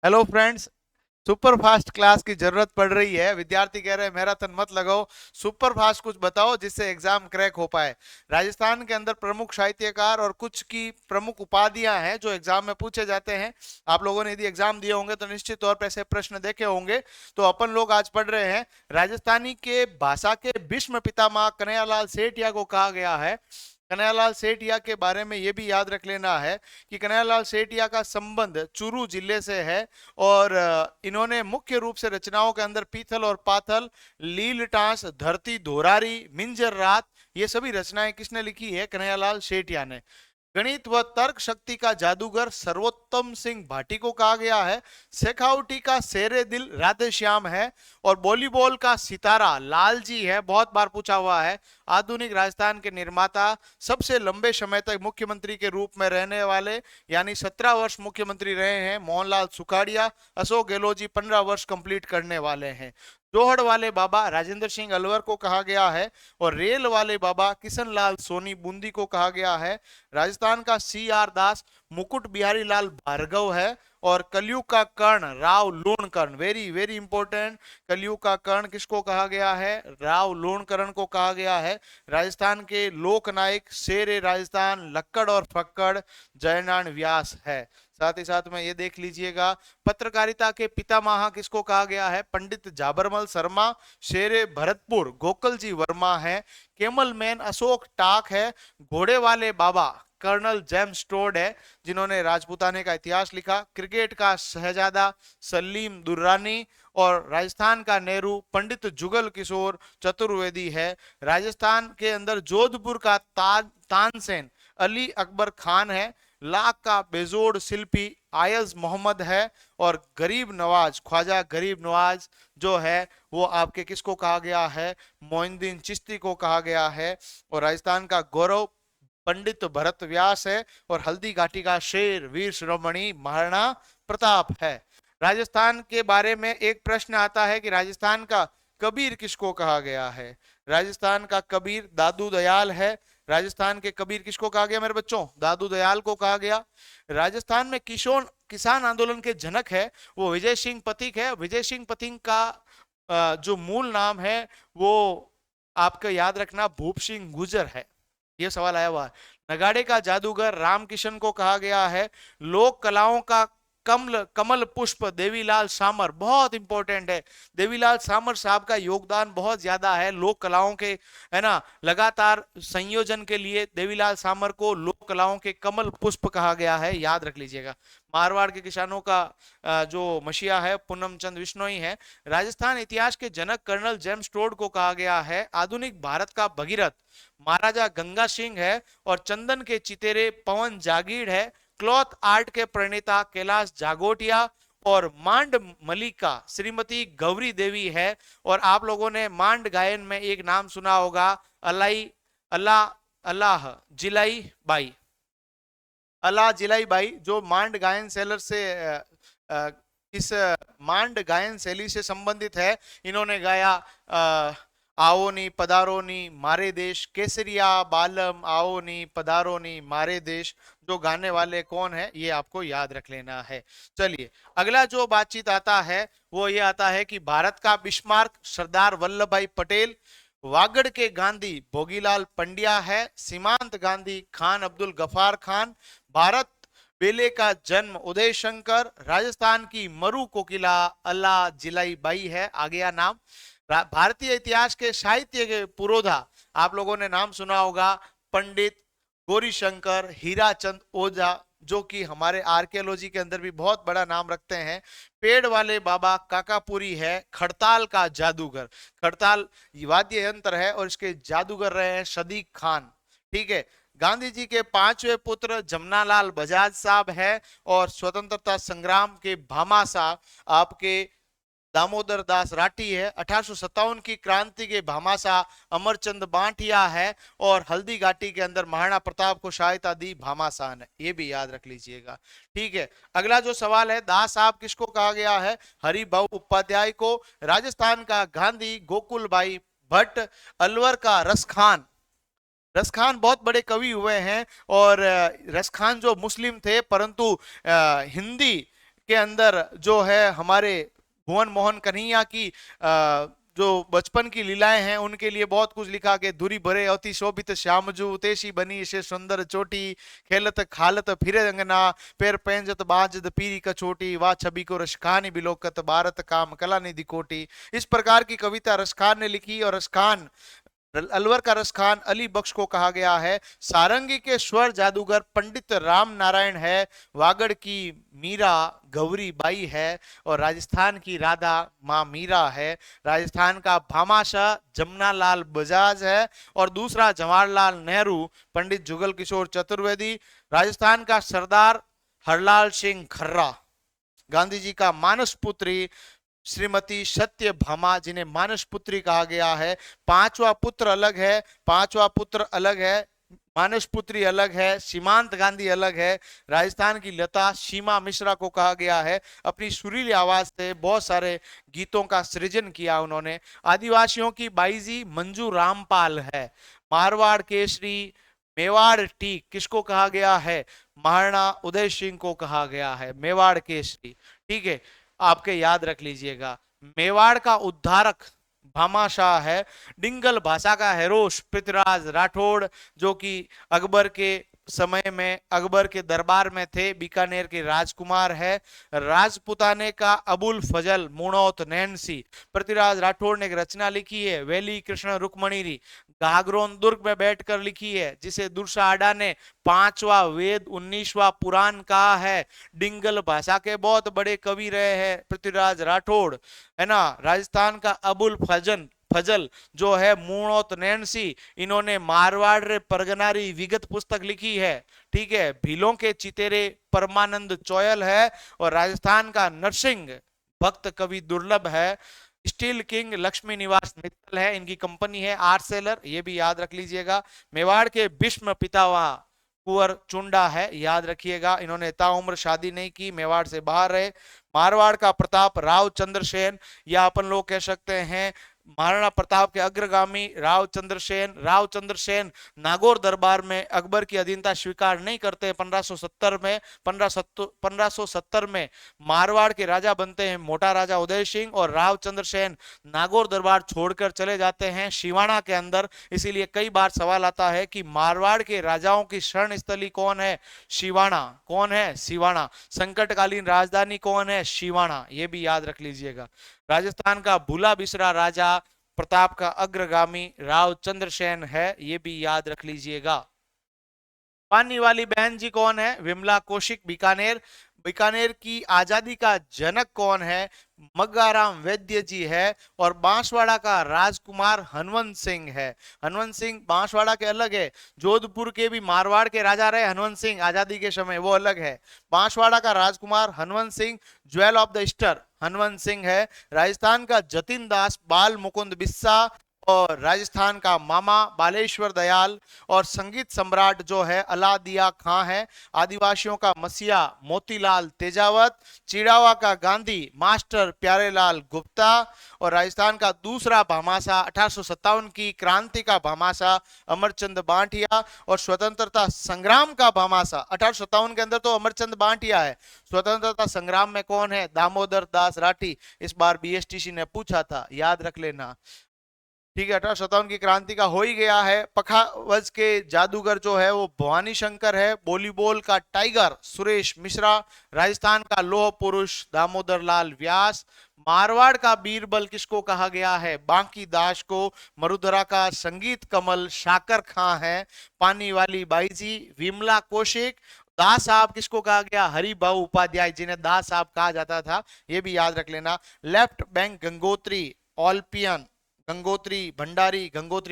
Hello friends. Super fast class की जरूरत पड़ रही है। विद्यार्थी कह रहे हैं मैराथन मत लगाओ, सुपर फास्ट कुछ बताओ जिससे एग्जाम क्रैक हो पाए। राजस्थान के अंदर प्रमुख साहित्यकार और कुछ की प्रमुख उपाधियां हैं जो एग्जाम में पूछे जाते हैं। आप लोगों ने यदि एग्जाम दिए होंगे तो निश्चित तौर पर ऐसे प्रश्न देखे होंगे। तो अपन लोग आज पढ़ रहे हैं राजस्थानी के भाषा के भीष्म पितामह कन्हैयालाल सेठिया को कहा गया है। कन्हैयालाल सेठिया के बारे में यह भी याद रख लेना है कि कन्हैयालाल सेठिया का संबंध चूरू जिले से है। और इन्होंने मुख्य रूप से रचनाओं के अंदर पीथल और पाथल, लील टांस, धरती धोरारी, मिंजर रात, ये सभी रचनाएं किसने लिखी है? कन्हैयालाल सेठिया ने। गणित व तर्क शक्ति का जादूगर सर्वोत्तम सिंह भाटी को कहा गया है। शेखावटी का शेरे दिल राधे श्याम है। और वॉलीबॉल का सितारा लालजी है, बहुत बार पूछा हुआ है। आधुनिक राजस्थान के निर्माता, सबसे लंबे समय तक मुख्यमंत्री के रूप में रहने वाले, यानी 17 वर्ष मुख्यमंत्री रहे हैं, मोहनलाल सुखाड़िया। अशोक गहलोत जी 15 वर्ष कंप्लीट करने वाले हैं। जोहड़ वाले बाबा राजेंद्र सिंह अलवर को कहा गया है। और रेल वाले बाबा किशन लाल सोनी बूंदी को कहा गया है। राजस्थान का CR दास मुकुट बिहारी लाल भार्गव है। और कलयुग का Karna Rao Lunkaran, very very important. कलयुग का कर्ण किसको कहा गया है? राव लूणकर्ण को कहा गया है। राजस्थान के लोक नायक शेर राजस्थान लक्कड़ और फक्कड़ जयनारायण व्यास है। साथ ही साथ में ये देख लीजिएगा, पत्रकारिता के पितामह किसको कहा गया है? पंडित जाबरमल शर्मा। शेरे भरतपुर गोकुल जी वर्मा है। केमल मैन अशोक टाक है। घोड़े वाले बाबा कर्नल जेम्स टोड है, जिन्होंने राजपूताने का इतिहास लिखा। क्रिकेट का शहजादा सलीम दुर्रानी। और राजस्थान का नेहरू पंडित जुगल किशोर चतुर्वेदी है। राजस्थान के अंदर जोधपुर का तानसेन अली अकबर खान है। लाख का बेजोड़ शिल्पी आयज मोहम्मद है। और गरीब नवाज ख्वाजा गरीब नवाज जो है वो आपके किसको कहा गया है? मोइनुद्दीन चिश्ती को कहा गया है। और राजस्थान का गौरव पंडित भरत व्यास है। और हल्दी घाटी का शेर वीर शिरोमणि महाराणा प्रताप है। राजस्थान के बारे में एक प्रश्न आता है कि राजस्थान का कबीर किसको कहा गया है? राजस्थान का कबीर दादू दयाल है। राजस्थान के कबीर किसको कहा गया मेरे बच्चों? दादू दयाल को कहा गया। राजस्थान में किसान आंदोलन के जनक है वो विजय सिंह पथिक है। विजय सिंह पथिक का जो मूल नाम है वो आपका याद रखना भूप सिंह गुजर है। ये सवाल आया हुआ है। नगाड़े का जादूगर रामकिशन को कहा गया है। लोक कलाओं का कमल कमल पुष्प देवीलाल सामर, बहुत इंपॉर्टेंट है। देवीलाल सामर साहब का योगदान बहुत ज्यादा है लोक कलाओं के, है ना। लगातार संयोजन के लिए देवीलाल सामर को लोक कलाओं के कमल पुष्प कहा गया है, याद रख लीजिएगा। मारवाड़ के किसानों का जो मसीहा है पूनम चंद बिश्नोई है। राजस्थान इतिहास के जनक कर्नल जेम्स टोड को कहा गया है। आधुनिक भारत का भगीरथ महाराजा गंगा सिंह है। और चंदन के चितेरे पवन जागीर है। क्लॉथ आर्ट के प्रणेता कैलाश जागोटिया। और मांड मलिका श्रीमती गौरी देवी है। और आप लोगों ने मांड गायन में एक नाम सुना होगा, अलाई अल्लाह अल्लाह जिलाई बाई। अल्लाह जिलाई बाई जो मांड गायन शैली से इस मांड गायन शैली से संबंधित है। इन्होंने गाया आओनी पदारोनी मारे देश, केसरिया बालम आओनी पदारोनी मारे देश। जो गाने वाले कौन है ये आपको याद रख लेना है। चलिए अगला जो बातचीत आता है वो ये आता है कि भारत का बिस्मार्क सरदार वल्लभ भाई पटेल। वागड़ के गांधी भोगीलाल पंड्या है। सीमांत गांधी खान अब्दुल गफार खान। भारत बेले का जन्म उदय शंकर। राजस्थान की मरु कोकिला अल्लाह जिलाई बाई है, आ गया नाम। भारतीय इतिहास के साहित्य के पुरोधा आप लोगों ने नाम सुना होगा, पंडित गौरीशंकर हीराचंद ओझा, जो कि हमारे आर्कियोलॉजी के अंदर भी बहुत बड़ा नाम रखते हैं। पेड़ वाले बाबा काकापुरी है। खड़ताल का जादूगर, खड़ताल वाद्य यंत्र है और इसके जादूगर रहे हैं सदीक खान। ठीक है। गांधी जी के 5वें पुत्र जमनालाल बजाज साहब है। और स्वतंत्रता संग्राम के भामाशाह आपके दामोदर दास राठी है। 1857 की क्रांति के भामाशाह अमरचंद बांटिया है। और हल्दी घाटी के अंदर महाराणा प्रताप को सहायता दी भामाशाह ने, ये भी याद रख लीजिएगा। ठीक है। अगला जो सवाल है, दास साहब किसको कहा गया है? हरिभाऊ उपाध्याय को। राजस्थान का गांधी गोकुल भाई भट्ट। अलवर का रसखान, रसखान बहुत बड़े कवि हुए हैं। और रसखान जो मुस्लिम थे परंतु हिंदी के अंदर जो है हमारे भुवन मोहन कन्हैया की जो बचपन की लीलाएं हैं उनके लिए बहुत कुछ लिखा के धुरी भरे अति शोभित श्यामजू तेशी बनी से सुंदर चोटी खेलत खालत फिरे अंगना पैर पेंजत बाजत पीरी कचोटी वाह छवि को रसखानी बिलोकत भारत काम कला निधि कोटी। इस प्रकार की कविता रसखान ने लिखी और रसखान अलवर का रसखान अली बख्श को कहा गया है। सारंगी के स्वर जादूगर पंडित राम नारायण है। वागड़ की मीरा गौरी बाई है और राजस्थान की राधा माँ मीरा है। राजस्थान का भामाशाह जमनालाल बजाज है और दूसरा जवाहरलाल नेहरू पंडित जुगल किशोर चतुर्वेदी। राजस्थान का सरदार हरलाल सिंह खर्रा। गांधी जी का मानस पुत्री श्रीमती सत्य भामा जिन्हें मानस पुत्री कहा गया है। पांचवा पुत्र अलग है, पांचवा पुत्र अलग है, मानस पुत्री अलग है, सीमांत गांधी अलग है। राजस्थान की लता सीमा मिश्रा को कहा गया है। अपनी सुरीली आवाज से बहुत सारे गीतों का सृजन किया उन्होंने। आदिवासियों की बाईजी मंजू रामपाल है। मारवाड़ केसरी मेवाड़ टी किसको कहा गया है? महाराणा उदय सिंह को कहा गया है मेवाड़ केसरी। ठीक है, आपके याद रख लीजिएगा। मेवाड़ का उद्धारक भामाशाह है। डिंगल भाषा का हेरोस पृथ्वीराज राठौड़ जो कि अकबर के समय में अकबर के दरबार में थे, बीकानेर के राजकुमार है। राजपुताने का अबुल फजल मुणौत नैन्सी। पृथ्वीराज राठौड़ ने एक रचना लिखी है वेली कृष्ण रुक्मणी गागरोन दुर्ग में बैठकर लिखी है, जिसे दुर्सा आडा ने 5वां वेद 19वां पुराण कहा है। डिंगल भाषा के बहुत बड़े कवि रहे हैं पृथ्वीराज राठौड़, है ना। राजस्थान का अबुल फजल जो है मुणौत नैन्सी, इन्होंने मारवाड़ रे परगनारी विगत पुस्तक लिखी है। ठीक है, भीलों के चितेरे परमानंद चौयल है और राजस्थान का नरसिंह भक्त कवि दुर्लभ है। स्टील किंग लक्ष्मी निवास मित्तल है, इनकी कंपनी है आर्ट सेलर, ये भी याद रख लीजिएगा। मेवाड़ के भीष्म पितामह कुंवर चुंडा है, याद रखिएगा। इन्होंने ताउम्र शादी नहीं की, मेवाड़ से बाहर रहे। मारवाड़ का प्रताप राव चंद्रसेन, या अपन लोग कह सकते हैं महाराणा प्रताप के अग्रगामी राव चंद्रसेन नागौर दरबार में अकबर की अधीनता स्वीकार नहीं करते। 1570 में मारवाड़ के राजा बनते हैं मोटा राजा उदय सिंह और राव चंद्रसेन नागौर दरबार छोड़कर चले जाते हैं शिवाना के अंदर। इसीलिए कई बार सवाल आता है कि मारवाड़ के राजाओं की शरण स्थली कौन है? शिवाना। कौन है? शिवाना। संकटकालीन राजधानी कौन है? शिवाना, ये भी याद रख लीजिएगा। राजस्थान का भूला बिसरा राजा प्रताप का अग्रगामी राव चंद्रसेन है, ये भी याद रख लीजिएगा। पानी वाली बहन जी कौन है? विमला कौशिक बीकानेर। बीकानेर की आजादी का जनक कौन है? मग्गाराम वैद्य जी है। और बांसवाड़ा का राजकुमार हनवंत सिंह है। हनवंत सिंह बांसवाड़ा के अलग है। जोधपुर के भी मारवाड़ के राजा रहे हनवंत सिंह आजादी के समय, वो अलग है। बांसवाड़ा का राजकुमार Hanwant Singh jewel of the Easter Hanwant Singh है। राजस्थान का जतिन दास बाल मुकुंद बिस्सा और राजस्थान का मामा बालेश्वर दयाल और संगीत सम्राट जो है अलादिया खां है। आदिवासियों का मसीहा मोतीलाल तेजावत। चिड़ावा का गांधी मास्टर प्यारेलाल गुप्ता और राजस्थान का दूसरा भामाशाह 1857 की क्रांति का भामाशाह अमरचंद बांटिया और स्वतंत्रता संग्राम का भामाशाह 1857 के अंदर तो अमरचंद बांटिया है। स्वतंत्रता संग्राम में कौन है? दामोदर दास राठी। इस बार बीएसटीसी ने पूछा था, याद रख लेना। ठीक है, 1857 की क्रांति का हो ही गया है। पखावज के जादूगर जो है वो भवानी शंकर है। वॉलीबॉल का टाइगर सुरेश मिश्रा। राजस्थान का लोह पुरुष दामोदर लाल व्यास। मारवाड़ का बीरबल किसको कहा गया है? बांकी दास को। मरुधरा का संगीत कमल शाकर खां है। पानी वाली बाईजी विमला कौशिक। दास साहब किसको कहा गया? हरिभाऊ उपाध्याय, जिन्हें दास साहब कहा जाता था, ये भी याद रख लेना। लेफ्ट बैंक गंगोत्री ऑल्पियन गंगोत्री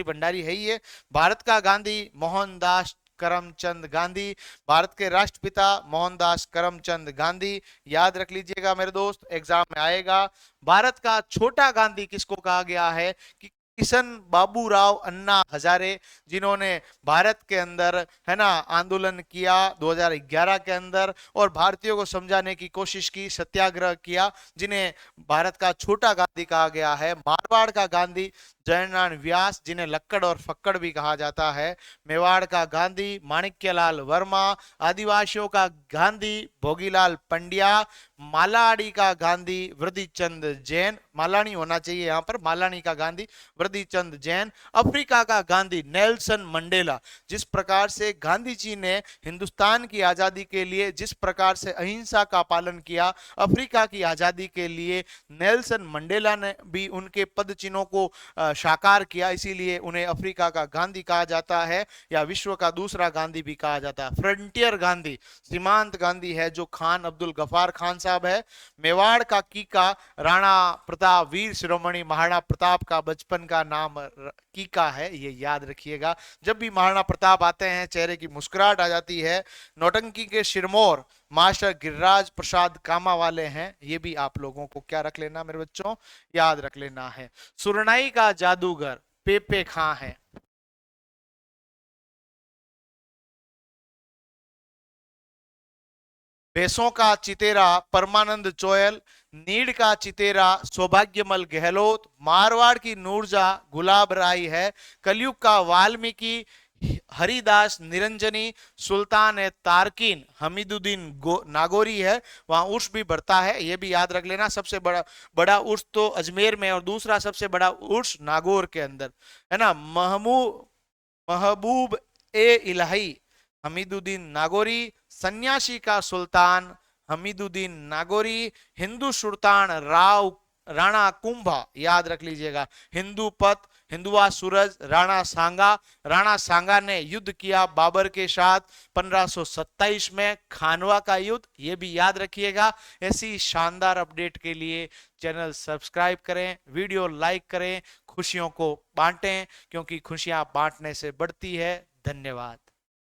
भंडारी है ये। भारत का गांधी मोहनदास करमचंद गांधी। भारत के राष्ट्रपिता मोहनदास करमचंद गांधी, याद रख लीजिएगा मेरे दोस्त, एग्जाम में आएगा। भारत का छोटा गांधी किसको कहा गया है? कि किशन बाबूराव अन्ना हजारे, जिन्होंने भारत के अंदर, है ना, आंदोलन किया 2011 के अंदर और भारतीयों को समझाने की कोशिश की, सत्याग्रह किया, जिन्हें भारत का छोटा गांधी कहा गया है। मारवाड़ का गांधी जयनारायण व्यास, जिन्हें लक्कड़ और फक्कड़ भी कहा जाता है, मेवाड़ का गांधी माणिक्यलाल वर्मा, आदिवासियों का गांधी भोगीलाल पंड्या, मालाड़ी का गांधी वृद्धिचंद जैन, मालानी होना चाहिए यहाँ पर, मालानी का गांधी वृद्धिचंद जैन, अफ्रीका का गांधी नेल्सन मंडेला। जिस प्रकार से गांधी जी ने हिंदुस्तान की आजादी के लिए जिस प्रकार से अहिंसा का पालन किया, अफ्रीका की आजादी के लिए नेल्सन मंडेला ने भी उनके पद चिन्हों को साकार किया, इसीलिए उन्हें अफ्रीका का गांधी कहा जाता है, या विश्व का दूसरा गांधी भी कहा जाता है। फ्रंटियर गांधी सीमांत गांधी है, जो खान अब्दुल गफार खान साहब है। मेवाड़ का कीका राणा प्रताप, वीर शिरोमणि महाराणा प्रताप का बचपन का नाम कीका है, ये याद रखिएगा। जब भी महाराणा प्रताप आते हैं चेहरे की मुस्कुराहट आ जाती है। नौटंकी के सिरमौर मास्टर गिरिराज प्रसाद कामा वाले हैं, ये भी आप लोगों को क्या रख लेना मेरे बच्चों, याद रख लेना है। सुरनाई का जादूगर पेपे खां है। भैंसों का चितेरा परमानंद चोयल, नीड़ का चितेरा सौभाग्यमल गहलोत, मारवाड़ की नूरजा गुलाब राय है, कलयुग का वाल्मीकि हरिदास निरंजनी, सुल्तान है तारकीन हमीदुद्दीन नागौरी है। वहां उर्स भी बढ़ता है, ये भी याद रख लेना। सबसे बड़ा उर्स तो अजमेर में और दूसरा सबसे बड़ा उर्स नागौर के अंदर है ना। महबूब ए इलाही हमीदुद्दीन नागौरी, सन्यासी का सुल्तान हमीदुद्दीन नागौरी, हिंदू सुल्तान राणा कुंभा, याद रख लीजिएगा। हिंदू पथ हिंदुआ सूरज राणा सांगा ने युद्ध किया बाबर के साथ 1527 में, खानवा का युद्ध, ये भी याद रखिएगा। ऐसी शानदार अपडेट के लिए चैनल सब्सक्राइब करें, वीडियो लाइक करें, खुशियों को बांटें, क्योंकि खुशियां बांटने से बढ़ती है। धन्यवाद।